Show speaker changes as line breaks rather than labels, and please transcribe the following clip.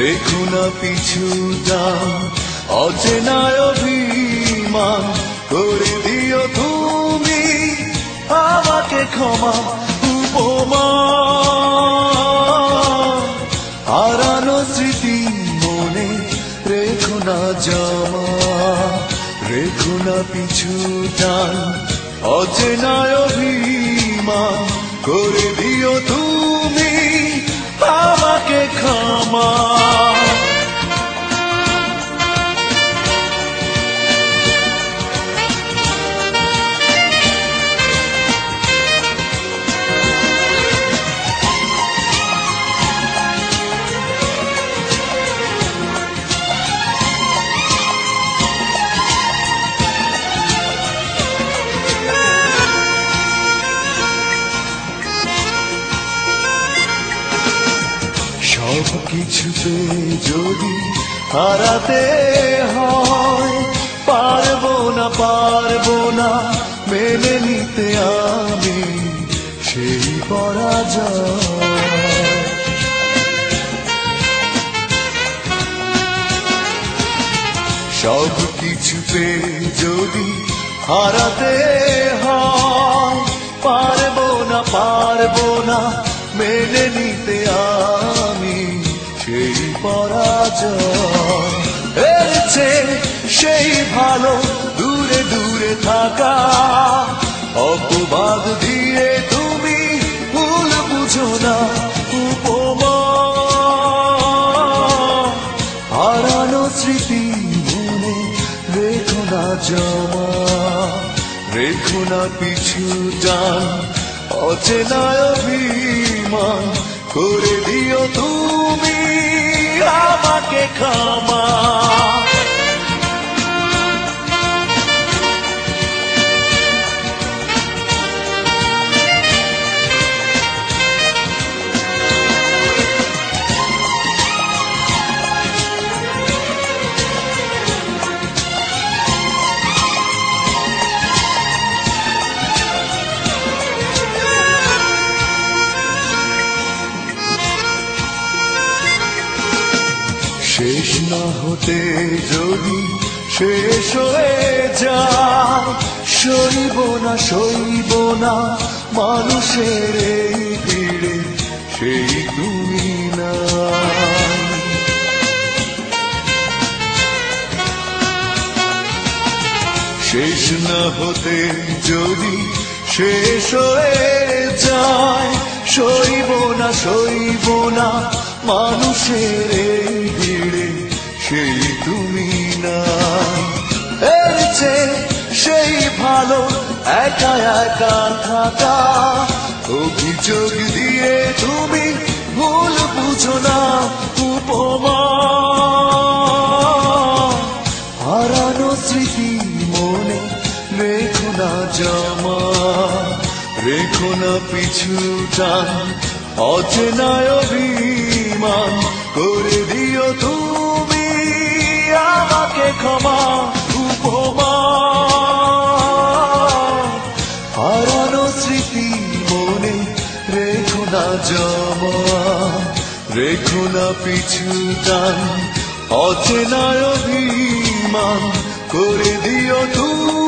রেখো না পিছু টান, অচেনা অভিমান করে দিও তুমি আমাকে ক্ষমা উপমা। হারানো স্মৃতি মনে রেখো না জমা, রেখো না পিছু টান, অচেনা অভিমান করে দিও তুমি আমাকে ক্ষমা। সব কিছুতে যদি হারাতে হয়, পারবো না মেনে নিতে আমি সেই পরাজয়। সব কিছুতে যদি হারাতে হয়, পারবো না মেনে নিতে আমি সেই পরাজয়। এসেছে সেই ভালো দূরে দূরে থাকা, অপবাদ দিয়ে তুমি ভুল বুঝো না উপমা। হারানো স্মৃতি মনে রেখো না জমা, রেখো না পিছু টান, অচেনা অভিমান করে দিও তুমি আমাকে ক্ষমা। শেষ না হতে যদি শেষ হয়ে যায়, সইব না মানুষের এই ভিড়ে সেই তুমি নাই। শেষ না হতে যদি শেষ হয়ে যায়, সইব না মানুষের এই ভিড়ে সেই তুমি নাই। এসেছে সেই ভালো একা একা থাকা, অভিযোগ দিয়ে তুমি ভুল বুঝো না উপমা। হারানো স্মৃতি মনে রেখো না জমা, রেখো না পিছু টান, অচেনা অভিমান করে দিও তুমি আমাকে ক্ষমা উপমা। হারানো স্মৃতি মনে রেখো না জমা, রেখো না পিছু টান, অচেনা অভিমান করে দিও তুমি